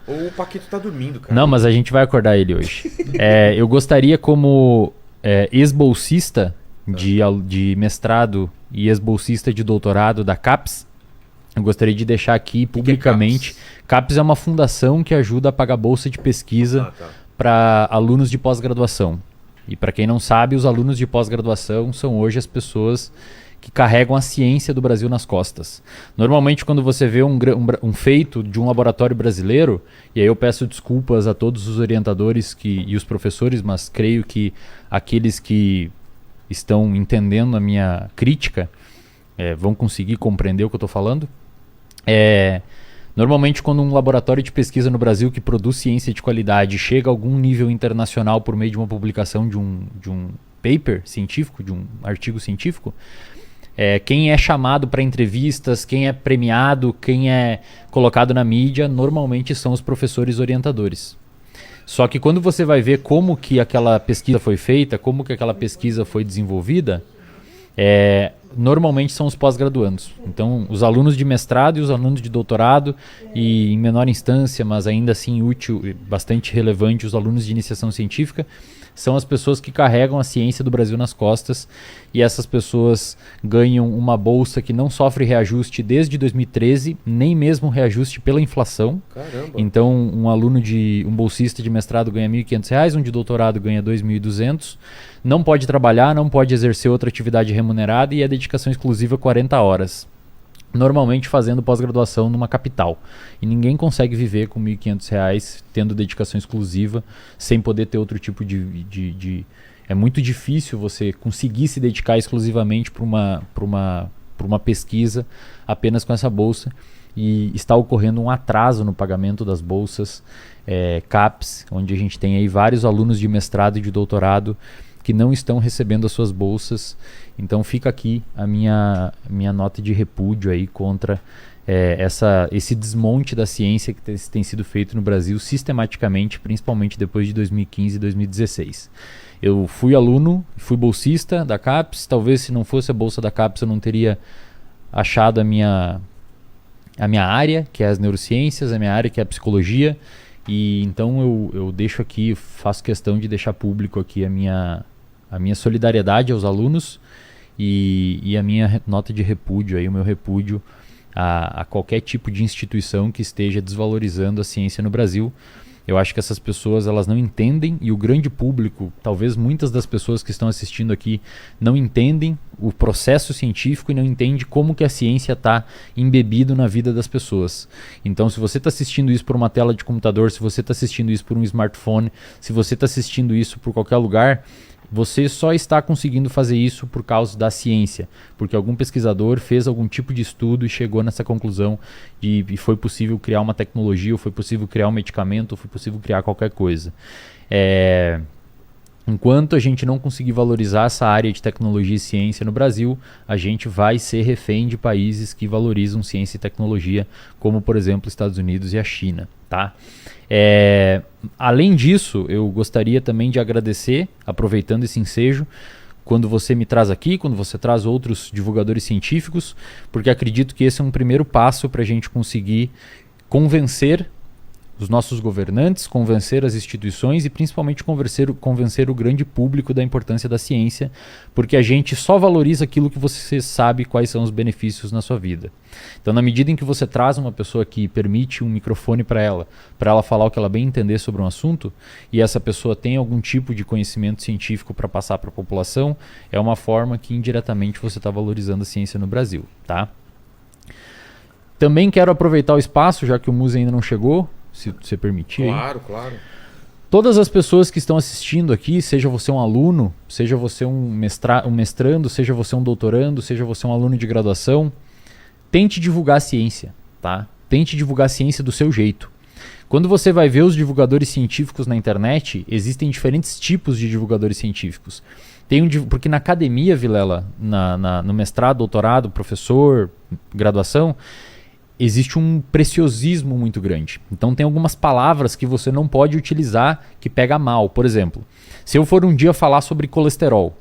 Ou o Paquito tá dormindo, cara. Não, mas a gente vai acordar ele hoje. Eu gostaria, como ex-bolsista de mestrado e ex-bolsista de doutorado da CAPES, eu gostaria de deixar aqui publicamente. CAPES é uma fundação que ajuda a pagar bolsa de pesquisa para alunos de pós-graduação. E para quem não sabe, os alunos de pós-graduação são hoje as pessoas que carregam a ciência do Brasil nas costas. Normalmente, quando você vê um feito de um laboratório brasileiro, e aí eu peço desculpas a todos os orientadores e os professores, mas creio que aqueles que estão entendendo a minha crítica vão conseguir compreender o que eu estou falando. Normalmente, quando um laboratório de pesquisa no Brasil que produz ciência de qualidade chega a algum nível internacional por meio de uma publicação de um paper científico, de um artigo científico, quem é chamado para entrevistas, quem é premiado, quem é colocado na mídia, normalmente são os professores orientadores. Só que quando você vai ver como que aquela pesquisa foi feita, como que aquela pesquisa foi desenvolvida, normalmente são os pós-graduandos. Então, os alunos de mestrado e os alunos de doutorado, e em menor instância, mas ainda assim útil e bastante relevante, os alunos de iniciação científica, são as pessoas que carregam a ciência do Brasil nas costas, e essas pessoas ganham uma bolsa que não sofre reajuste desde 2013, nem mesmo reajuste pela inflação. Caramba. Então, um bolsista de mestrado ganha R$ 1.500, um de doutorado ganha R$ 2.200, não pode trabalhar, não pode exercer outra atividade remunerada e é dedicação exclusiva 40 horas. Normalmente fazendo pós-graduação numa capital. E ninguém consegue viver com R$ 1.500 tendo dedicação exclusiva, sem poder ter outro tipo de... É muito difícil você conseguir se dedicar exclusivamente para uma pesquisa apenas com essa bolsa. E está ocorrendo um atraso no pagamento das bolsas CAPES, onde a gente tem aí vários alunos de mestrado e de doutorado que não estão recebendo as suas bolsas. Então fica aqui a minha nota de repúdio aí contra esse desmonte da ciência que tem sido feito no Brasil sistematicamente, principalmente depois de 2015 e 2016. Eu fui aluno, fui bolsista da CAPES, talvez se não fosse a bolsa da CAPES eu não teria achado a minha área, que é as neurociências, a minha área que é a psicologia, e então eu deixo aqui, faço questão de deixar público aqui a minha solidariedade aos alunos e a minha nota de repúdio, aí, o meu repúdio a qualquer tipo de instituição que esteja desvalorizando a ciência no Brasil. Eu acho que essas pessoas elas não entendem, e o grande público, talvez muitas das pessoas que estão assistindo aqui não entendem o processo científico e não entendem como que a ciência está embebido na vida das pessoas. Então, se você está assistindo isso por uma tela de computador, se você está assistindo isso por um smartphone, se você está assistindo isso por qualquer lugar, você só está conseguindo fazer isso por causa da ciência, porque algum pesquisador fez algum tipo de estudo e chegou nessa conclusão e foi possível criar uma tecnologia, ou foi possível criar um medicamento, ou foi possível criar qualquer coisa. Enquanto a gente não conseguir valorizar essa área de tecnologia e ciência no Brasil, a gente vai ser refém de países que valorizam ciência e tecnologia, como por exemplo os Estados Unidos e a China, tá? Além disso, eu gostaria também de agradecer, aproveitando esse ensejo, quando você me traz aqui, quando você traz outros divulgadores científicos, porque acredito que esse é um primeiro passo para a gente conseguir convencer os nossos governantes, convencer as instituições e principalmente convencer o grande público da importância da ciência, porque a gente só valoriza aquilo que você sabe quais são os benefícios na sua vida. Então, na medida em que você traz uma pessoa que permite um microfone para ela falar o que ela bem entender sobre um assunto, e essa pessoa tem algum tipo de conhecimento científico para passar para a população, é uma forma que indiretamente você está valorizando a ciência no Brasil, tá? Também quero aproveitar o espaço, já que o Musa ainda não chegou, se você permitir. Claro, claro. Todas as pessoas que estão assistindo aqui, seja você um aluno, seja você um mestrando, seja você um doutorando, seja você um aluno de graduação, tente divulgar a ciência, tá? Tente divulgar a ciência do seu jeito. Quando você vai ver os divulgadores científicos na internet, existem diferentes tipos de divulgadores científicos. Porque na academia, Vilela, no mestrado, doutorado, professor, graduação, existe um preciosismo muito grande. Então tem algumas palavras que você não pode utilizar que pega mal. Por exemplo, se eu for um dia falar sobre colesterol,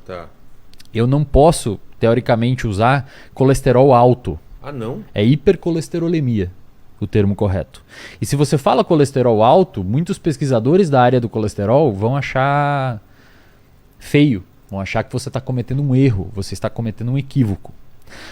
eu não posso, teoricamente, usar colesterol alto. Ah, não? É hipercolesterolemia. o termo correto. E se você fala colesterol alto, muitos pesquisadores da área do colesterol vão achar feio, vão achar que você está cometendo um erro, você está cometendo um equívoco.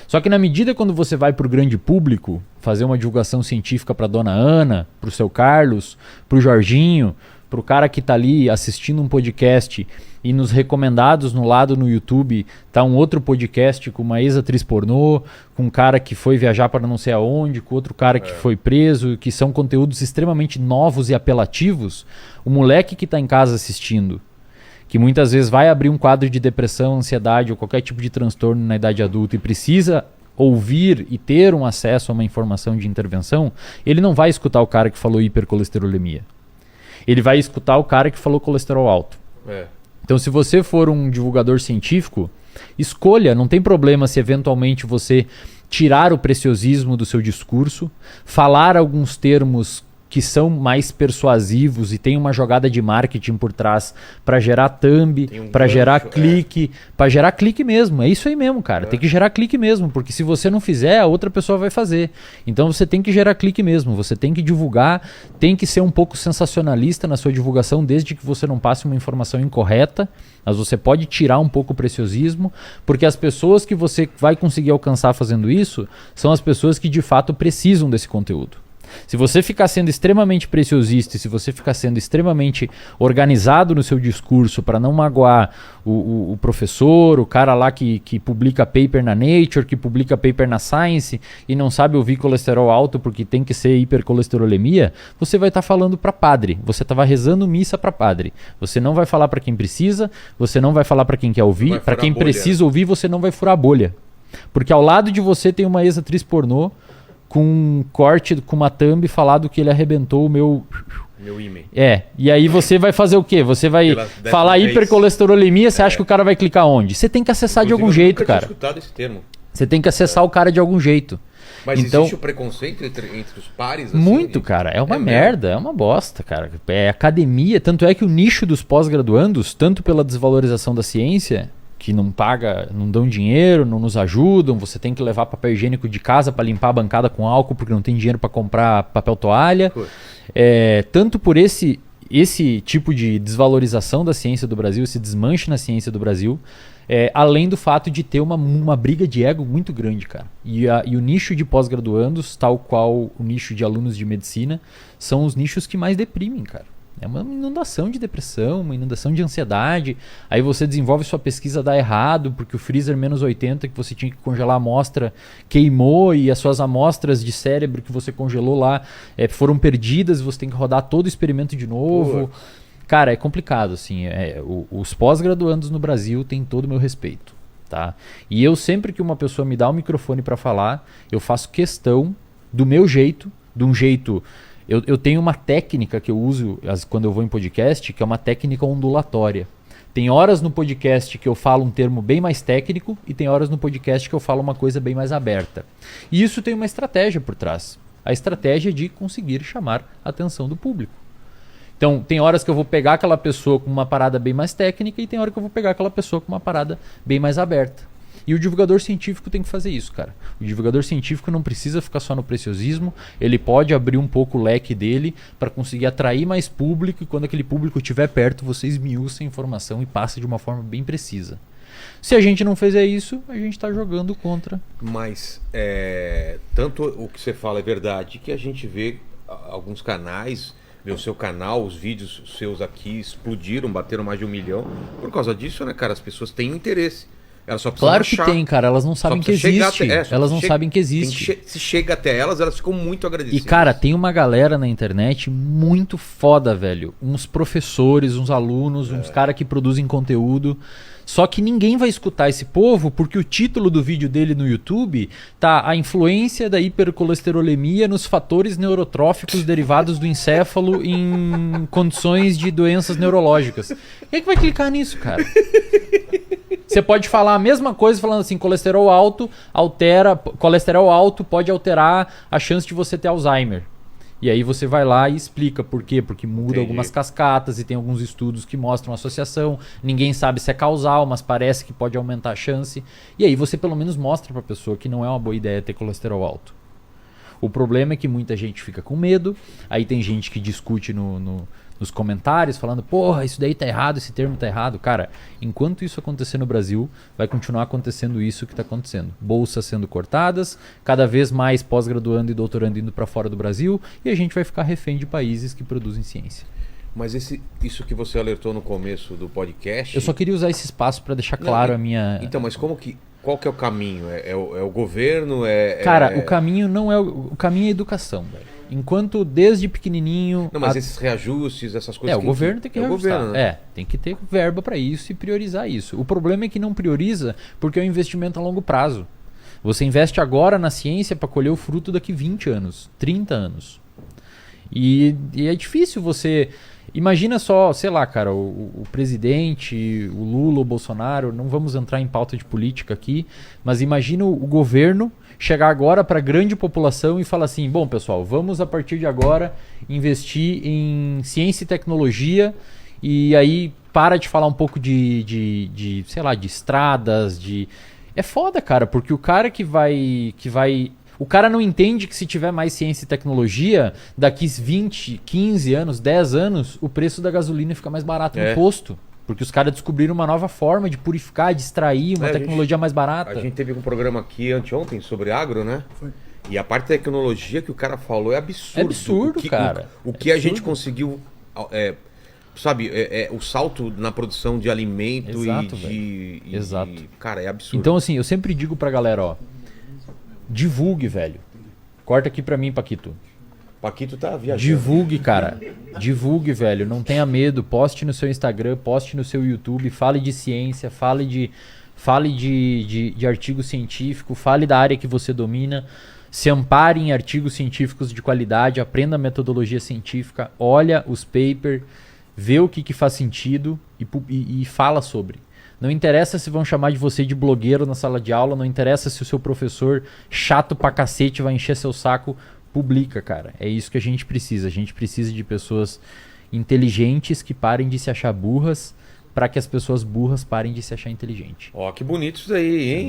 Só que na medida quando você vai para o grande público, fazer uma divulgação científica para a dona Ana, para o seu Carlos, para o Jorginho, para o cara que está ali assistindo um podcast e nos recomendados no lado no YouTube tá um outro podcast com uma ex-atriz pornô, com um cara que foi viajar para não sei aonde, com outro cara que foi preso, que são conteúdos extremamente novos e apelativos, o moleque que está em casa assistindo, que muitas vezes vai abrir um quadro de depressão, ansiedade ou qualquer tipo de transtorno na idade adulta e precisa ouvir e ter um acesso a uma informação de intervenção, ele não vai escutar o cara que falou hipercolesterolemia. Ele vai escutar o cara que falou colesterol alto. Então, se você for um divulgador científico, escolha, não tem problema se eventualmente você tirar o preciosismo do seu discurso, falar alguns termos que são mais persuasivos e tem uma jogada de marketing por trás para gerar thumb, para gerar clique, para gerar clique mesmo. É isso aí mesmo, cara. Tem que gerar clique mesmo, porque se você não fizer, a outra pessoa vai fazer. Então você tem que gerar clique mesmo, você tem que divulgar, tem que ser um pouco sensacionalista na sua divulgação, desde que você não passe uma informação incorreta, mas você pode tirar um pouco o preciosismo, porque as pessoas que você vai conseguir alcançar fazendo isso são as pessoas que de fato precisam desse conteúdo. Se você ficar sendo extremamente preciosista e se você ficar sendo extremamente organizado no seu discurso para não magoar o professor, o cara lá que publica paper na Nature, que publica paper na Science e não sabe ouvir colesterol alto porque tem que ser hipercolesterolemia, você vai estar falando para padre, você estava rezando missa para padre. Você não vai falar para quem precisa, você não vai falar para quem quer ouvir, para quem precisa ouvir você não vai furar a bolha. Porque ao lado de você tem uma ex-atriz pornô com um corte, com uma thumb falado que ele arrebentou o meu e-mail. E aí você vai fazer o quê? Você vai falar hipercolesterolemia, você acha que o cara vai clicar onde? Você tem que acessar de algum jeito, cara. Eu nunca tinha escutado esse termo. Você tem que acessar o cara de algum jeito. Mas então, existe o preconceito entre os pares? Assim, muito, cara. É uma merda, é uma bosta, cara. É academia, tanto é que o nicho dos pós-graduandos, tanto pela desvalorização da ciência, que não paga, não dão dinheiro, não nos ajudam, você tem que levar papel higiênico de casa para limpar a bancada com álcool porque não tem dinheiro para comprar papel toalha. Tanto por esse tipo de desvalorização da ciência do Brasil, esse desmanche na ciência do Brasil, além do fato de ter uma briga de ego muito grande, cara. E o nicho de pós-graduandos, tal qual o nicho de alunos de medicina, são os nichos que mais deprimem, cara. É uma inundação de depressão, uma inundação de ansiedade. Aí você desenvolve sua pesquisa, dá errado, porque o freezer menos 80 que você tinha que congelar a amostra queimou e as suas amostras de cérebro que você congelou lá foram perdidas e você tem que rodar todo o experimento de novo. Cara, é complicado, assim. Os pós-graduandos no Brasil têm todo o meu respeito, tá? E eu sempre que uma pessoa me dá um microfone para falar, eu faço questão do meu jeito, de um jeito... Eu tenho uma técnica que eu uso quando eu vou em podcast, que é uma técnica ondulatória. Tem horas no podcast que eu falo um termo bem mais técnico e tem horas no podcast que eu falo uma coisa bem mais aberta. E isso tem uma estratégia por trás. A estratégia de conseguir chamar a atenção do público. Então, tem horas que eu vou pegar aquela pessoa com uma parada bem mais técnica e tem hora que eu vou pegar aquela pessoa com uma parada bem mais aberta. E o divulgador científico tem que fazer isso, cara. O divulgador científico não precisa ficar só no preciosismo, ele pode abrir um pouco o leque dele para conseguir atrair mais público e quando aquele público estiver perto, você esmiuça a informação e passa de uma forma bem precisa. Se a gente não fizer isso, a gente está jogando contra. Mas tanto o que você fala é verdade, que a gente vê alguns canais, o seu canal, os vídeos seus aqui explodiram, bateram mais de 1 milhão. Por causa disso, né, cara, as pessoas têm interesse. Elas só precisam claro que tem, cara. Elas não sabem que existe. Elas não sabem que existe. Se chega até elas ficam muito agradecidas. E, cara, tem uma galera na internet muito foda, velho. Uns professores, uns alunos, uns caras que produzem conteúdo. Só que ninguém vai escutar esse povo porque o título do vídeo dele no YouTube tá a influência da hipercolesterolemia nos fatores neurotróficos derivados do encéfalo em condições de doenças neurológicas. Quem é que vai clicar nisso, cara? Você pode falar a mesma coisa falando assim, colesterol alto pode alterar a chance de você ter Alzheimer. E aí você vai lá e explica por quê, porque muda algumas cascatas e tem alguns estudos que mostram associação, ninguém sabe se é causal, mas parece que pode aumentar a chance. E aí você pelo menos mostra para a pessoa que não é uma boa ideia ter colesterol alto. O problema é que muita gente fica com medo, aí tem gente que discute nos comentários falando, porra, isso daí tá errado, esse termo tá errado. Cara, enquanto isso acontecer no Brasil, vai continuar acontecendo isso que tá acontecendo. Bolsas sendo cortadas, cada vez mais pós-graduando e doutorando indo para fora do Brasil, e a gente vai ficar refém de países que produzem ciência. Mas isso que você alertou no começo do podcast... Eu só queria usar esse espaço para deixar claro a minha... Então, mas qual que é o caminho? É o governo? Cara, o caminho não é... O caminho é a educação, velho. Enquanto desde pequenininho... Não, mas esses reajustes, essas coisas... o governo tem que reajustar. Governo, né? Tem que ter verba para isso e priorizar isso. O problema é que não prioriza porque é um investimento a longo prazo. Você investe agora na ciência para colher o fruto daqui 20 anos, 30 anos. E é difícil você... Imagina só, sei lá, cara, o presidente, o Lula, o Bolsonaro, não vamos entrar em pauta de política aqui, mas imagina o governo chegar agora para a grande população e falar assim, bom, pessoal, vamos a partir de agora investir em ciência e tecnologia e aí para de falar um pouco de sei lá, de estradas, de... É foda, cara, porque o cara que vai... O cara não entende que se tiver mais ciência e tecnologia, daqui 20, 15 anos, 10 anos, o preço da gasolina fica mais barato no posto. Porque os caras descobriram uma nova forma de purificar, de extrair, uma tecnologia mais barata. A gente teve um programa aqui anteontem sobre agro, né? Foi. E a parte da tecnologia que o cara falou é absurdo. É absurdo, cara. O que a gente conseguiu... sabe, o salto na produção de alimento. Exato, Exato. Cara, é absurdo. Então, assim, eu sempre digo pra galera, ó, divulgue, velho. Corta aqui pra mim, Paquito. Paquito tá viajando. Divulgue, cara. Divulgue, velho. Não tenha medo. Poste no seu Instagram, poste no seu YouTube. Fale de ciência, fale de artigo científico, fale da área que você domina. Se ampare em artigos científicos de qualidade, aprenda a metodologia científica, olha os papers, vê o que faz sentido e fala sobre. Não interessa se vão chamar de você de blogueiro na sala de aula, não interessa se o seu professor chato pra cacete vai encher seu saco, publica, cara. É isso que a gente precisa. A gente precisa de pessoas inteligentes que parem de se achar burras para que as pessoas burras parem de se achar inteligentes. Ó, que bonito isso daí, hein?